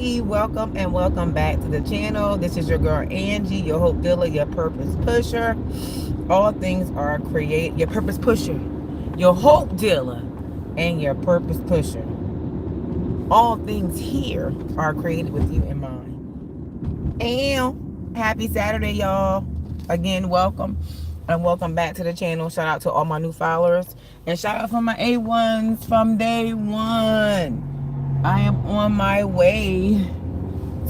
Welcome and welcome back to the channel. This is your girl Angie, your hope dealer, your purpose pusher. All things are created. Your purpose pusher, your hope dealer, and your purpose pusher. All things here are created with you in mind. And happy Saturday, y'all. Again, welcome and welcome back to the channel. Shout out to all my new followers and shout out for my A1s from day one. I am on my way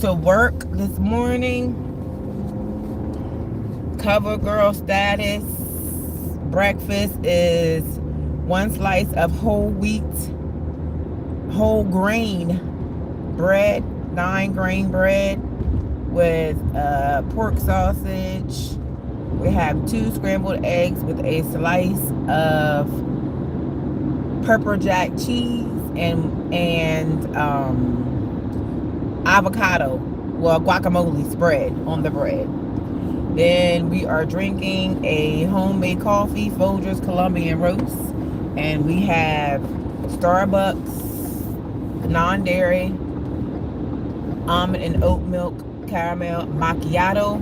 to work this morning. Cover girl status. Breakfast is one slice of whole wheat, whole grain bread, 9-grain bread with pork sausage. We have 2 scrambled eggs with a slice of pepper jack cheese and avocado, well, guacamole spread on the bread. Then we are drinking a homemade coffee, Folgers Colombian roast, and we have Starbucks non-dairy almond and oat milk caramel macchiato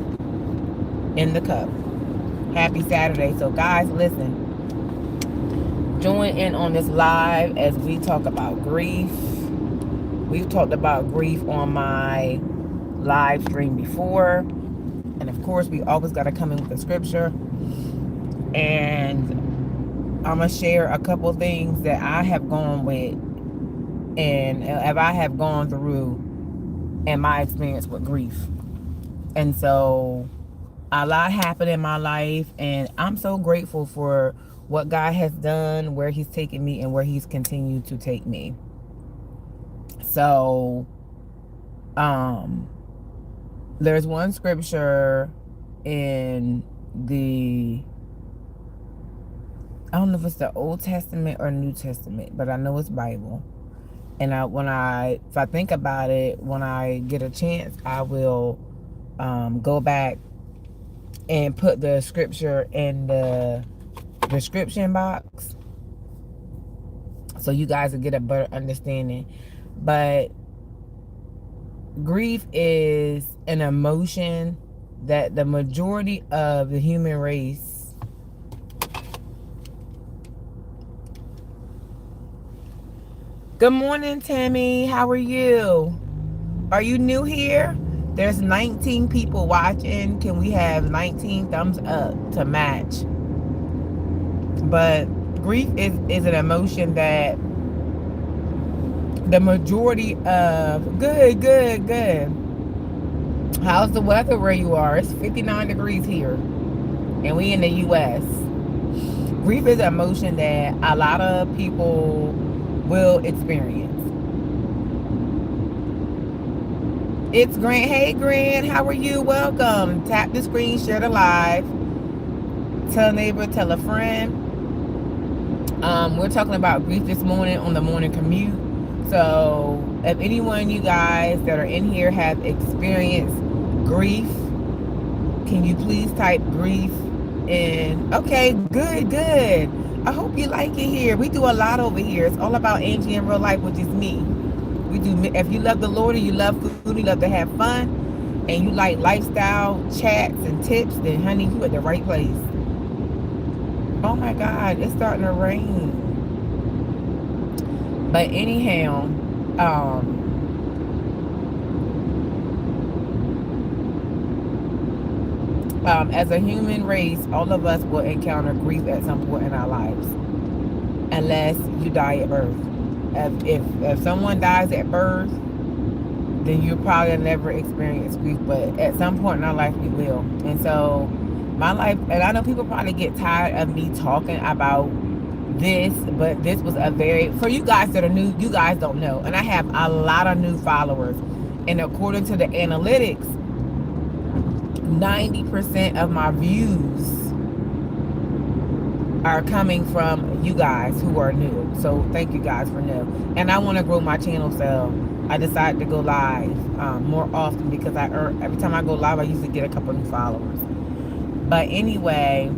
in the cup. Happy Saturday. So guys, listen, join in on this live as we talk about grief. We've talked about grief on my live stream before. And of course, we always got to come in with the scripture. And I'm going to share a couple things that I have gone with and if I have gone through in my experience with grief. And so a lot happened in my life, and I'm so grateful for what God has done, where he's taken me, and where he's continued to take me. So, there's one scripture in I don't know if it's the Old Testament or New Testament, but I know it's Bible. And if I think about it, when I get a chance, I will go back and put the scripture in the description box so you guys will get a better understanding. But grief is an emotion that the majority of the human race Good morning, Tammy. How are you? Are you new here? There's 19 people watching. Can we have 19 thumbs up to match? But grief is an emotion that the majority of good. How's the weather where you are? It's 59 degrees here, and we in the U.S. Grief is an emotion that a lot of people will experience. It's Grant. Hey Grant, how are you? Welcome. Tap the screen, share the live, tell a neighbor, tell a friend. We're talking about grief this morning on the morning commute. So if anyone of you guys that are in here have experienced grief, can you please type grief in? Okay, good. I hope you like it here. We do a lot over here. It's all about Angie in real life, which is me. We do. If you love the Lord and you love food, you love to have fun, and you like lifestyle chats and tips, then honey, you at the right place. Oh my God, it's starting to rain. But anyhow, as a human race, all of us will encounter grief at some point in our lives, unless you die at birth. If someone dies at birth, then you'll probably never experience grief, but at some point in our life we will. And so my life, and I know people probably get tired of me talking about this, but this was for you guys that are new, you guys don't know, and I have a lot of new followers, and according to the analytics, 90% of my views are coming from you guys who are new. So thank you guys for new. And I want to grow my channel, so I decided to go live more often, because every time I go live, I usually get a couple new followers. But anyway,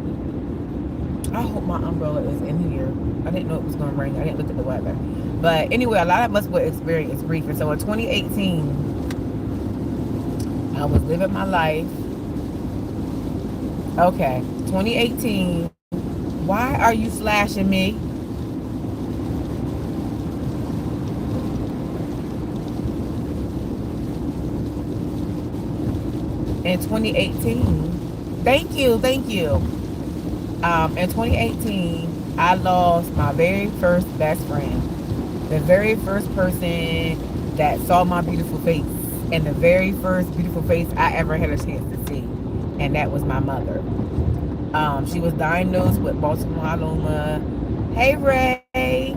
I hope my umbrella is in here. I didn't know it was going to rain. I didn't look at the weather. But anyway, a lot of us will experience grief. And so in 2018, I was living my life. Okay, 2018. Why are you slashing me? In 2018. Thank you, thank you. In 2018, I lost my very first best friend. The very first person that saw my beautiful face. And the very first beautiful face I ever had a chance to see. And that was my mother. She was diagnosed with multiple myeloma. Hey, Ray.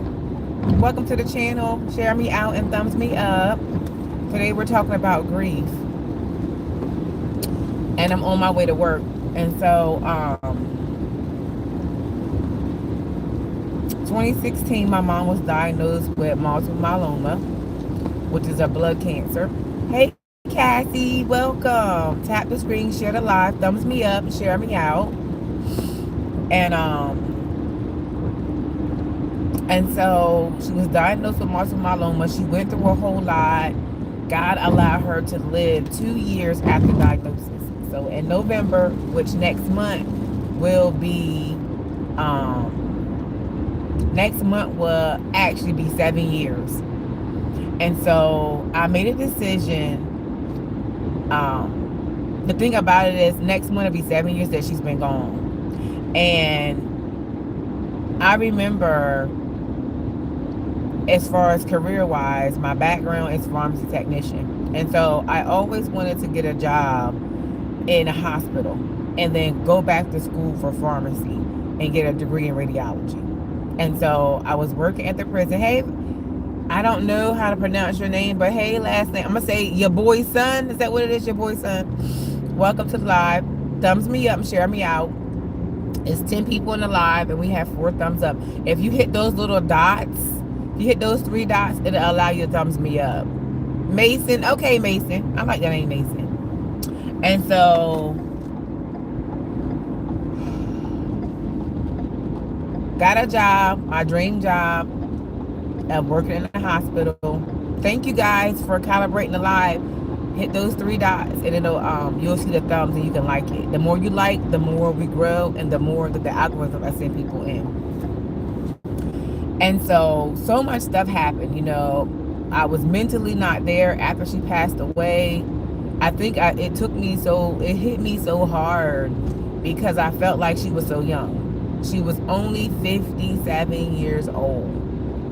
Welcome to the channel. Share me out and thumbs me up. Today we're talking about grief. And I'm on my way to work. And so, 2016, my mom was diagnosed with multiple myeloma, which is a blood cancer. Hey, Cassie, welcome. Tap the screen, share the live, thumbs me up, share me out. And so she was diagnosed with multiple myeloma. She went through a whole lot. God allowed her to live 2 years after diagnosis. So in November, which next month will actually be 7 years. And so I made a decision. The thing about it is next month will be 7 years that she's been gone. And I remember, as far as career-wise, my background is pharmacy technician. And so I always wanted to get a job in a hospital and then go back to school for pharmacy and get a degree in radiology. And so I was working at the prison. Hey, I don't know how to pronounce your name, but hey, last name. I'm going to say your boy's son. Is that what it is, your boy's son? Welcome to the live. Thumbs me up and share me out. It's 10 people in the live and we have 4 thumbs up. If you hit those little dots, if you hit those 3 dots, it'll allow you to thumbs me up. Mason. Okay, Mason. I like that name, Mason. And so got a job, my dream job, of working in a hospital. Thank you guys for calibrating the live. Hit those 3 dots and it'll you'll see the thumbs and you can like it. The more you like, the more we grow and the more that the algorithm I send people in. And so much stuff happened. You know, I was mentally not there after she passed away. I think it hit me so hard because I felt like she was so young. She was only 57 years old.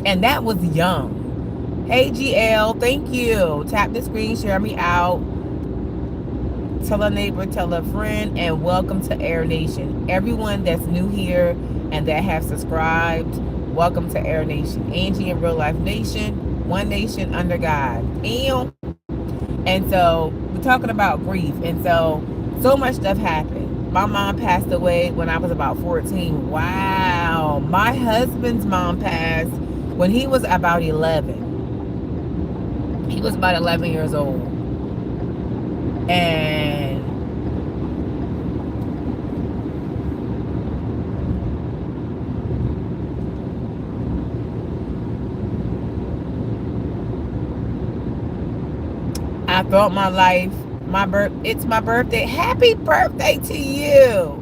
And that was young. Hey, GL, thank you. Tap the screen, share me out. Tell a neighbor, tell a friend, and welcome to Air Nation. Everyone that's new here and that have subscribed, welcome to Air Nation. Angie and Real Life Nation, one nation under God. And so we're talking about grief. And so much stuff happened. My mom passed away when I was about 14. Wow. My husband's mom passed when he was about 11. He was about 11 years old. And I thought my life, it's my birthday. Happy birthday to you.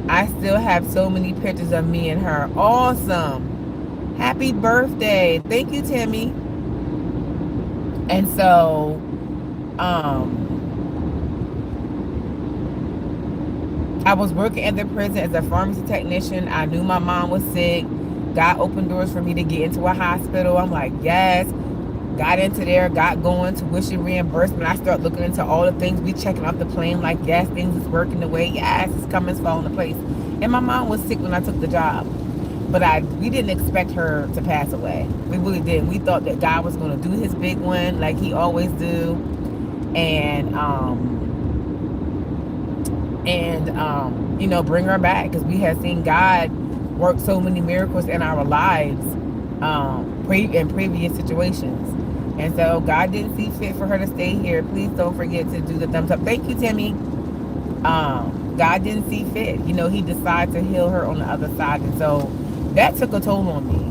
I still have so many pictures of me and her. Awesome. Happy birthday. Thank you, Timmy. And so, I was working at the prison as a pharmacy technician. I knew my mom was sick. God opened doors for me to get into a hospital. I'm like, yes. Got into there, got going, tuition reimbursement. I start looking into all the things. We checking off the plan, like, yes, things is working the way. Yes, it's coming, it's falling into place. And my mom was sick when I took the job. But we didn't expect her to pass away. We really didn't. We thought that God was going to do his big one like he always do. And you know, bring her back, because we had seen God work so many miracles in our lives in previous situations. And so God didn't see fit for her to stay here. Please don't forget to do the thumbs up. Thank you, Timmy. God didn't see fit. You know, he decided to heal her on the other side. And so that took a toll on me.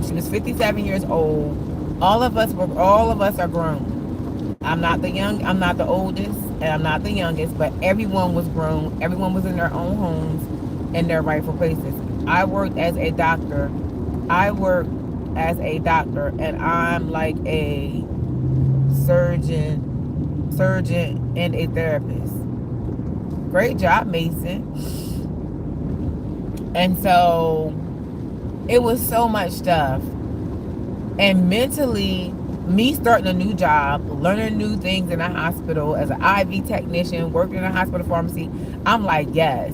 She was 57 years old. All of us are grown. I'm not the oldest, and I'm not the youngest, but everyone was grown. Everyone was in their own homes, in their rightful places. I worked as a doctor. I worked as a doctor, and I'm like a surgeon, and a therapist. Great job, Mason. And so it was so much stuff. And mentally, me starting a new job, learning new things in a hospital as an IV technician, working in a hospital pharmacy, I'm like, yes,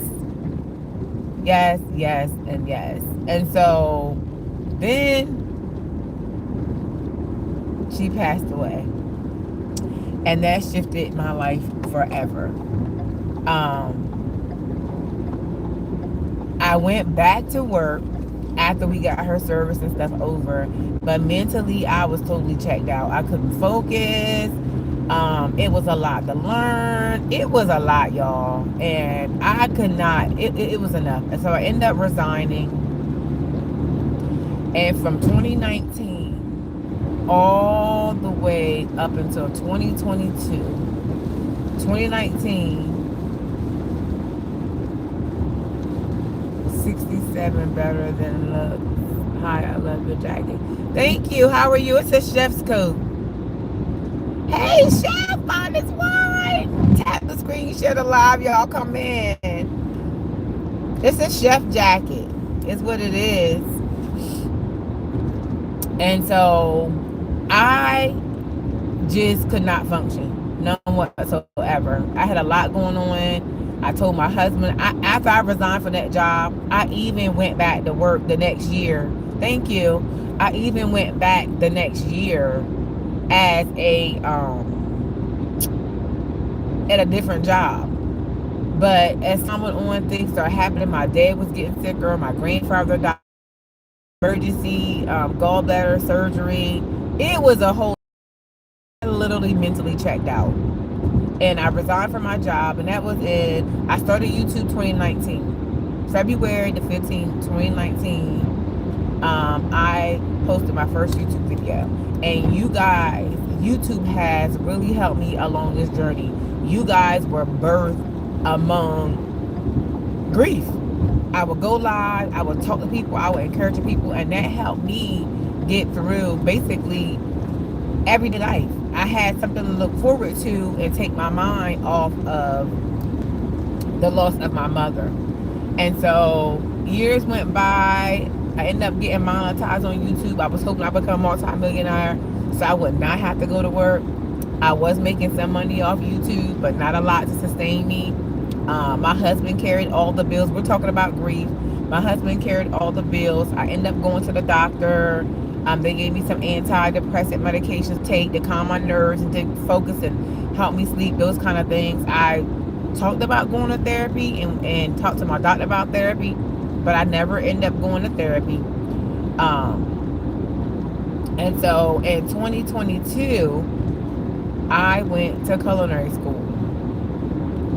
yes, yes, and yes. And so then she passed away. And that shifted my life forever. I went back to work after we got her service and stuff over, but mentally I was totally checked out. I couldn't focus. It was a lot to learn. It was a lot, y'all, and I could not. It was enough, and so I ended up resigning. And from 2019 all the way up until 2022, 2019. 67 better than looks. Hi, I love your jacket. Thank you. How are you? It's a chef's coat. Hey, chef, on this wine. Tap the screen, share the live. Y'all come in. It's a chef jacket. It's what it is. And so I just could not function. None whatsoever. I had a lot going on. I told my husband, after I resigned from that job, I even went back to work the next year. Thank you. I even went back the next year as at a different job. But as time went on, things started happening. My dad was getting sicker. My grandfather died. Emergency gallbladder surgery. It was a whole. I literally mentally checked out. And I resigned from my job, and that was I started YouTube 2019. February the 15th, 2019, I posted my first YouTube video. And you guys, YouTube has really helped me along this journey. You guys were birthed among grief. I would go live, I would talk to people, I would encourage people, and that helped me get through basically everyday life. I had something to look forward to and take my mind off of the loss of my mother. And so years went by. I ended up getting monetized on YouTube. I was hoping I'd become a multi-millionaire so I would not have to go to work. I was making some money off YouTube, but not a lot to sustain me. My husband carried all the bills. We're talking about grief. My husband carried all the bills. I ended up going to the doctor. They gave me some antidepressant medications to take to calm my nerves and to focus and help me sleep, those kind of things. I talked about going to therapy and talked to my doctor about therapy, but I never ended up going to therapy. And so in 2022, I went to culinary school.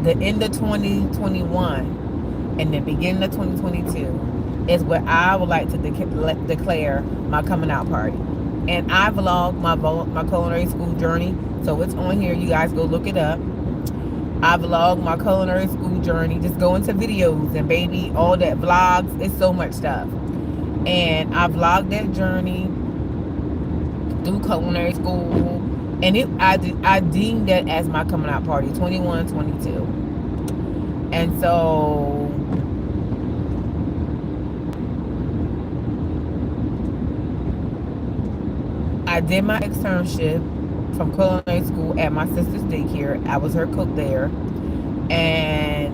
The end of 2021 and the beginning of 2022 is where I would like to declare my coming out party. And I vlogged my culinary school journey, so it's on here. You guys go look it up. I vlogged my culinary school journey. Just go into videos and baby, all that vlogs. It's so much stuff. And I vlogged that journey through culinary school. And I deemed that as my coming out party, 21, 22. And so I did my externship from culinary school at my sister's daycare. I was her cook there. And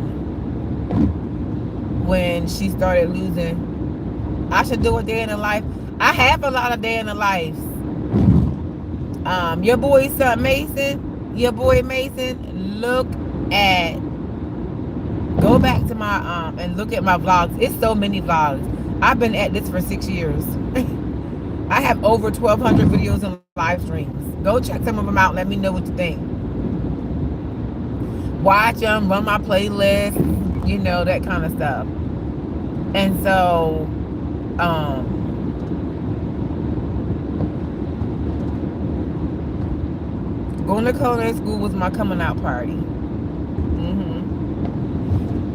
when she started losing, I should do a day in the life. I have a lot of day in the life. Your boy son Mason, go back to my and look at my vlogs. It's so many vlogs. I've been at this for 6 years. I have over 1,200 videos and live streams. Go check some of them out. Let me know what you think. Watch them, run my playlist, you know, that kind of stuff. And so, Going to culinary school was my coming out party.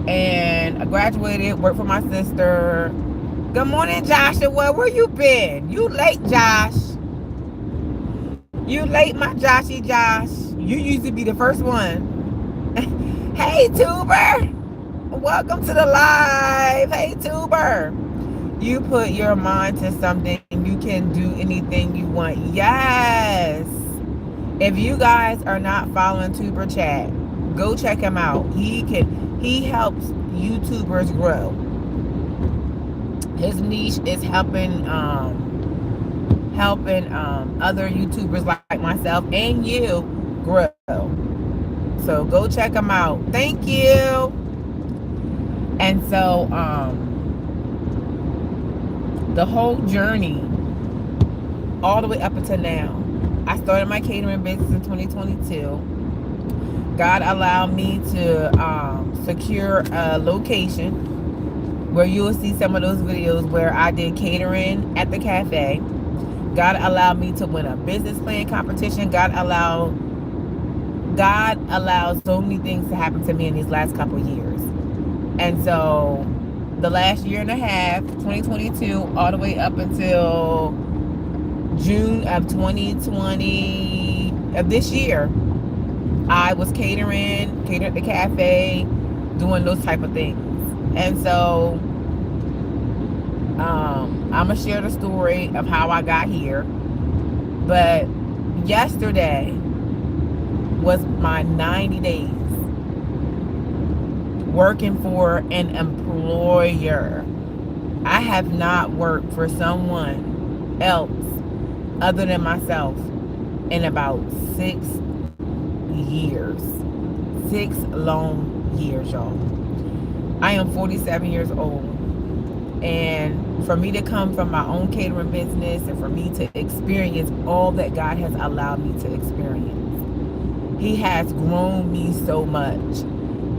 And I graduated, worked for my sister. Good morning, Joshua. Where you been? You late, Josh. You late, my Joshy Josh. You used to be the first one. Hey, Tuber. Welcome to the live. Hey, Tuber. You put your mind to something, you can do anything you want. Yes. If you guys are not following Tuber Chat, go check him out. He helps YouTubers grow. His niche is helping other YouTubers like myself and you grow. So go check him out. Thank you. And so the whole journey all the way up until now, I started my catering business in 2022. God allowed me to secure a location where you will see some of those videos where I did catering at the cafe. God allowed me to win a business plan competition. God allowed so many things to happen to me in these last couple of years. And so the last year and a half, 2022, all the way up until June of 2020 of this year, I was catering at the cafe, doing those type of things. And so I'm gonna share the story of how I got here. But yesterday was my 90 days working for an employer. I have not worked for someone else other than myself in about 6 years. 6 long years, y'all. I am 47 years old. And for me to come from my own catering business and for me to experience all that God has allowed me to experience, He has grown me so much.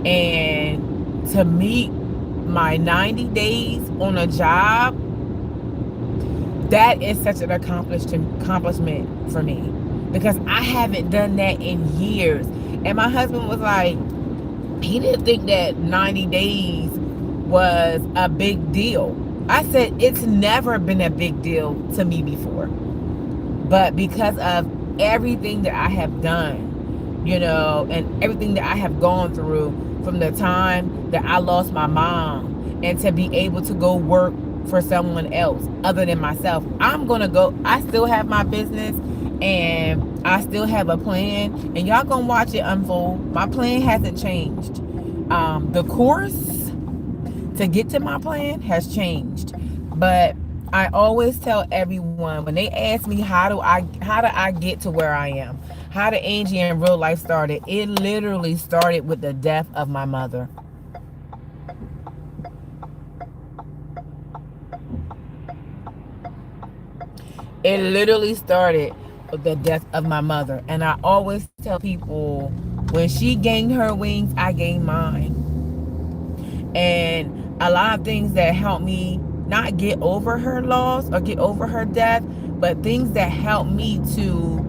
And to meet my 90 days on a job, that is such an accomplishment for me, because I haven't done that in years. And my husband was like, he didn't think that 90 days was a big deal. I said, it's never been a big deal to me before. But because of everything that I have done, and everything that I have gone through from the time that I lost my mom, and to be able to go work for someone else other than myself, I'm gonna go. I still have my business and I still have a plan, and y'all gonna watch it unfold. My plan hasn't changed. The course to get to my plan has changed, but I always tell everyone when they ask me how do I get to where I am, how did Angie and Real Life started, it literally started with the death of my mother. It literally started with the death of my mother. And I always tell people, when she gained her wings, I gained mine. And a lot of things that helped me not get over her loss or get over her death, but things that helped me to,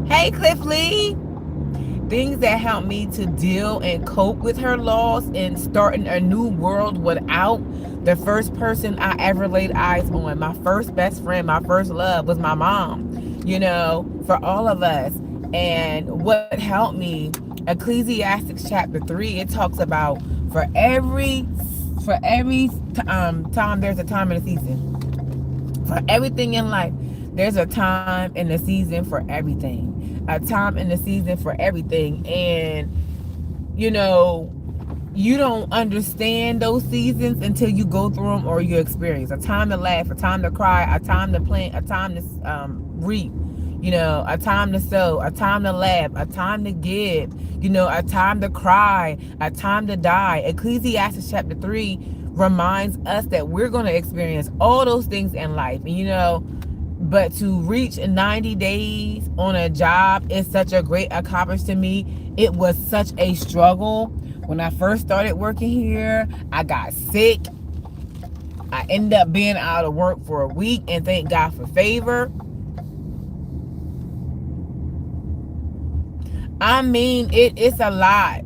hey Cliff Lee, things that helped me to deal and cope with her loss and starting a new world without the first person I ever laid eyes on. My first best friend, my first love was my mom, for all of us. And what helped me, Ecclesiastes chapter 3, it talks about for every time there's a time and a season. For everything in life, there's a time and a season for everything. A time and a season for everything. And, you don't understand those seasons until you go through them or you experience. A time to laugh, a time to cry, a time to plant, a time to reap, a time to sow, a time to laugh, a time to give, a time to cry, a time to die. Ecclesiastes chapter 3 reminds us that we're going to experience all those things in life. And, but to reach 90 days on a job is such a great accomplishment to me. It was such a struggle. When I first started working here, I got sick. I ended up being out of work for a week, and thank God for favor. I mean, it's a lot.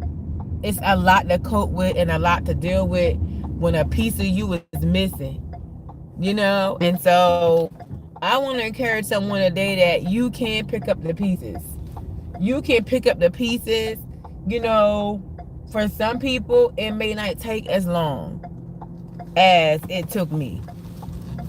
It's a lot to cope with and a lot to deal with when a piece of you is missing, And so I want to encourage someone today that you can pick up the pieces. You can pick up the pieces. You know, for some people, it may not take as long as it took me.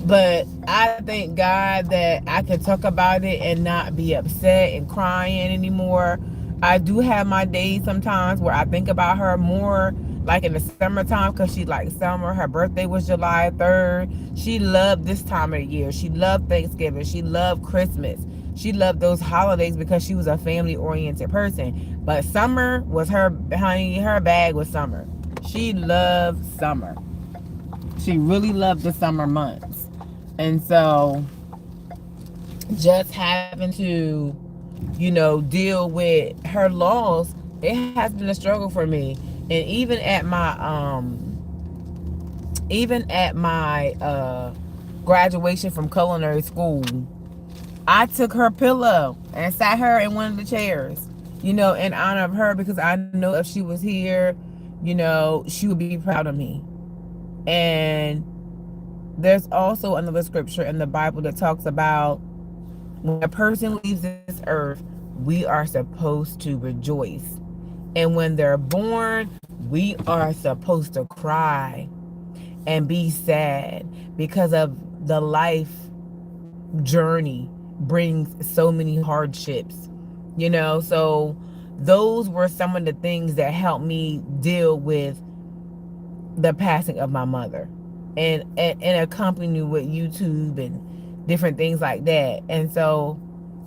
But I thank God that I can talk about it and not be upset and crying anymore. I do have my days sometimes where I think about her more, like in the summertime, because she likes summer. Her birthday was July 3rd. She loved this time of the year. She loved Thanksgiving. She loved Christmas. She loved those holidays because she was a family oriented person. But summer was her, honey, her bag was summer. She loved summer. She really loved the summer months. And so just having to, deal with her loss, it has been a struggle for me. And even at my graduation from culinary school, I took her pillow and sat her in one of the chairs, in honor of her, because I know if she was here, she would be proud of me. And there's also another scripture in the Bible that talks about when a person leaves this earth, we are supposed to rejoice. And when they're born, we are supposed to cry and be sad because of the life journey brings so many hardships. So those were some of the things that helped me deal with the passing of my mother, and accompany with YouTube and different things like that. And so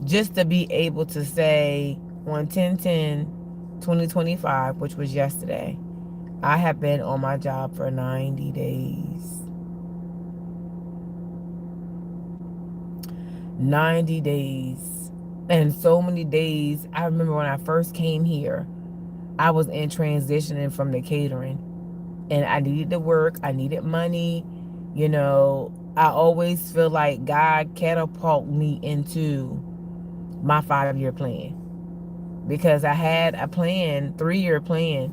just to be able to say on 10/10/2025, which was yesterday, I have been on my job for 90 days. 90 days. And so many days. I remember when I first came here, I was in transitioning from the catering, and I needed to work. I needed money. I always feel like God catapulted me into my 5-year plan, because I had a plan, 3-year plan.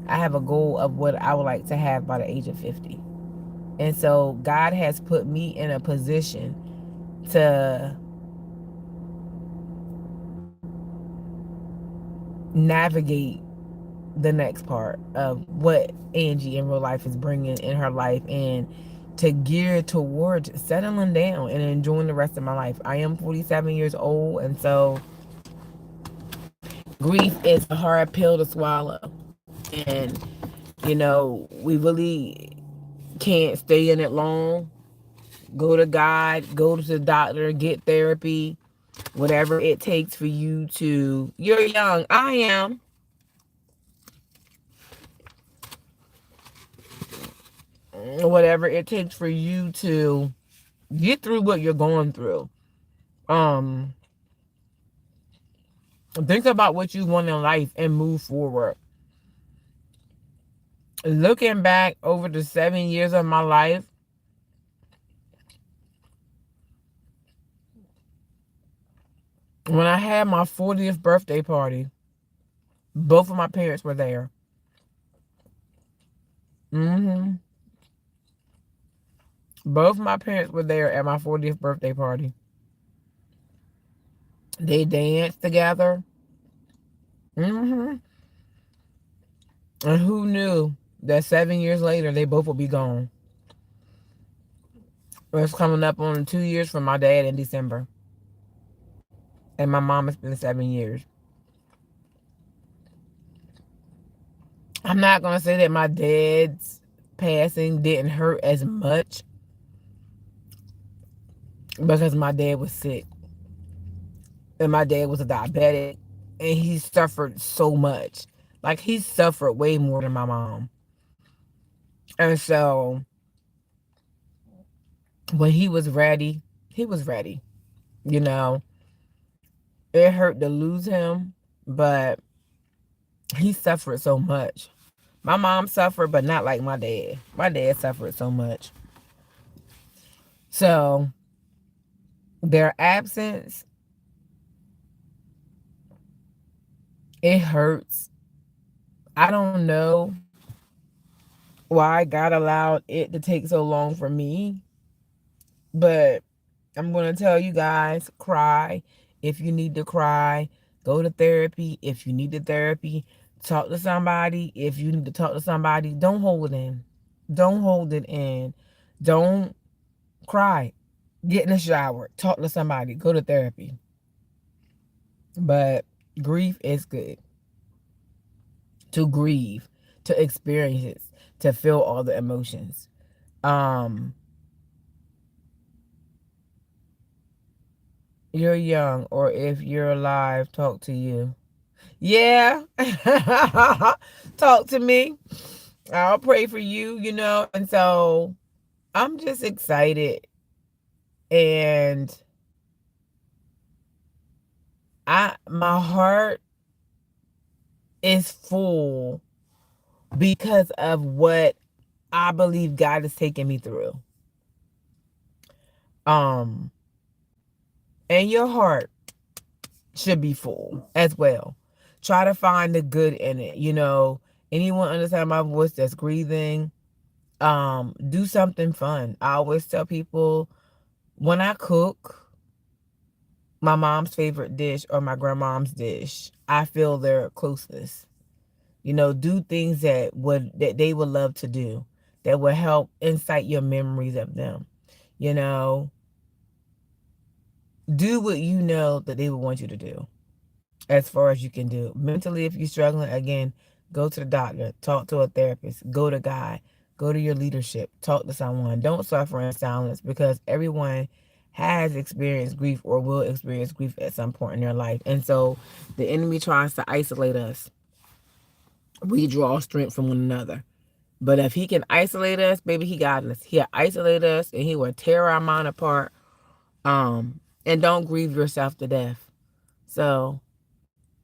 I have a goal of what I would like to have by the age of 50. And so God has put me in a position to navigate the next part of what Angie in real life is bringing in her life, and to gear towards settling down and enjoying the rest of my life. I am 47 years old, and so grief is a hard pill to swallow. And, we really can't stay in it long. Go to God, go to the doctor, get therapy, whatever it takes for you to. You're young. I am. Whatever it takes for you to get through what you're going through. Um, think about what you want in life and move forward. Looking back over the 7 years of my life, when I had my 40th birthday party, both of my parents were there. hmm Both my parents were there at my 40th birthday party. They danced together. hmm And who knew that 7 years later they both would be gone? It's coming up on 2 years from my dad in December. And my mom, has been 7 years. I'm not going to say that my dad's passing didn't hurt as much, because my dad was sick. And my dad was a diabetic. And he suffered so much. Like, he suffered way more than my mom. And so when he was ready, he was ready. You know, it hurt to lose him, but he suffered so much. My mom suffered, but not like my dad. My dad suffered so much. So their absence It hurts. I don't know why God allowed it to take so long for me, but I'm going to tell you guys, cry if you need to cry. Go to therapy if you need the therapy. Talk to somebody if you need to talk to somebody. Don't hold it in. Don't hold it in. Don't cry. Get in the shower. Talk to somebody. Go to therapy. But grief is good. To grieve, to experience it, to feel all the emotions. Um, you're young, or if you're alive, talk to you. Yeah. Talk to me. I'll pray for you, And so I'm just excited. And my heart is full because of what I believe God is taking me through. Um, and your heart should be full as well. Try to find the good in it. Anyone understand my voice that's grieving, do something fun. I always tell people, when I cook my mom's favorite dish or my grandmom's dish, I feel their closeness. Do things that they would love to do, that will help incite your memories of them. You know, do what you know that they would want you to do, as far as you can do. Mentally, if you're struggling, again, go to the doctor, talk to a therapist, go to God, go to your leadership, talk to someone. Don't suffer in silence, because everyone has experienced grief or will experience grief at some point in their life. And so the enemy tries to isolate us. We draw strength from one another. But if he can isolate us, baby, he got us. He'll isolate us and he will tear our mind apart. And don't grieve yourself to death. So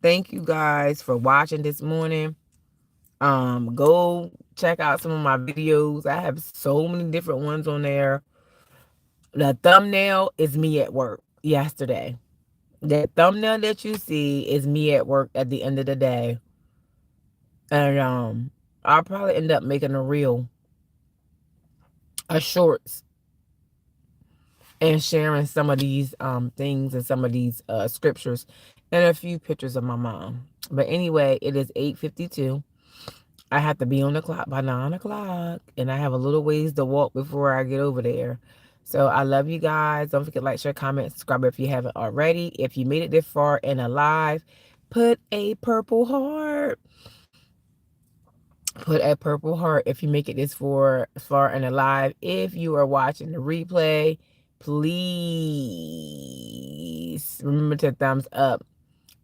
thank you guys for watching this morning. Go check out some of my videos. I have so many different ones on there. The thumbnail is me at work yesterday. That thumbnail that you see is me at work at the end of the day. And I'll probably end up making a shorts, and sharing some of these things and some of these scriptures and a few pictures of my mom. But anyway, it is 8:52. I have to be on the clock by 9 o'clock, and I have a little ways to walk before I get over there. So I love you guys. Don't forget to like, share, comment, subscribe if you haven't already. If you made it this far and alive, put a purple heart. Put a purple heart if you make it this far and alive. If you are watching the replay, please remember to thumbs up.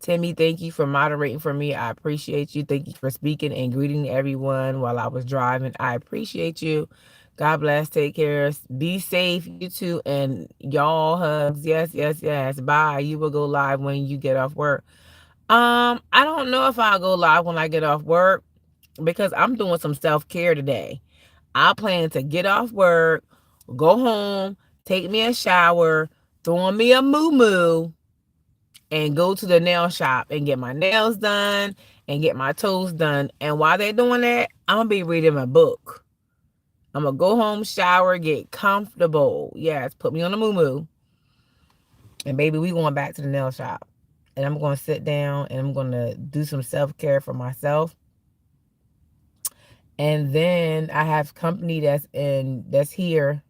Timmy, thank you for moderating for me. I appreciate you. Thank you for speaking and greeting everyone while I was driving. I appreciate you. God bless. Take care. Be safe, you too. And y'all, hugs. Yes, yes, yes. Bye. You will go live when you get off work. I don't know if I'll go live when I get off work, because I'm doing some self-care today. I plan to get off work, go home, take me a shower, throw on me a moo-moo, and go to the nail shop and get my nails done and get my toes done. And while they're doing that, I'm going to be reading a book. I'm going to go home, shower, get comfortable. Yes, put me on the moo-moo. And baby, we going back to the nail shop. And I'm going to sit down and I'm going to do some self-care for myself. And then I have company that's here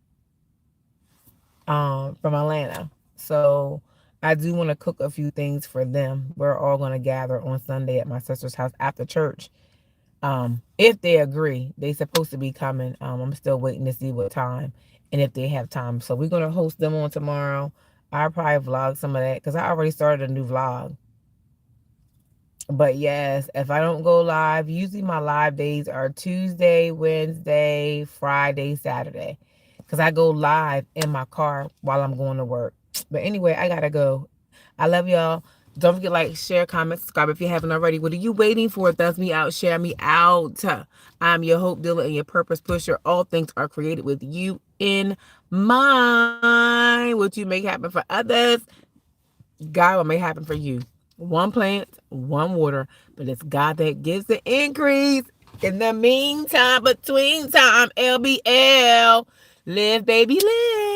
from Atlanta. So I do want to cook a few things for them. We're all going to gather on Sunday at my sister's house after church. If they agree. They supposed to be coming. I'm still waiting to see what time and if they have time. So we're going to host them on tomorrow. I'll probably vlog some of that because I already started a new vlog. But yes, if I don't go live, usually my live days are Tuesday, Wednesday, Friday, Saturday. Because I go live in my car while I'm going to work. But anyway, I got to go. I love y'all. Don't forget to like, share, comment, subscribe if you haven't already. What are you waiting for? Thumbs me out. Share me out. I'm your hope dealer and your purpose pusher. All things are created with you in mind. What you make happen for others, God will make happen for you. One plant, one water, but it's God that gives the increase. In the meantime, between time, LBL, live, baby, live.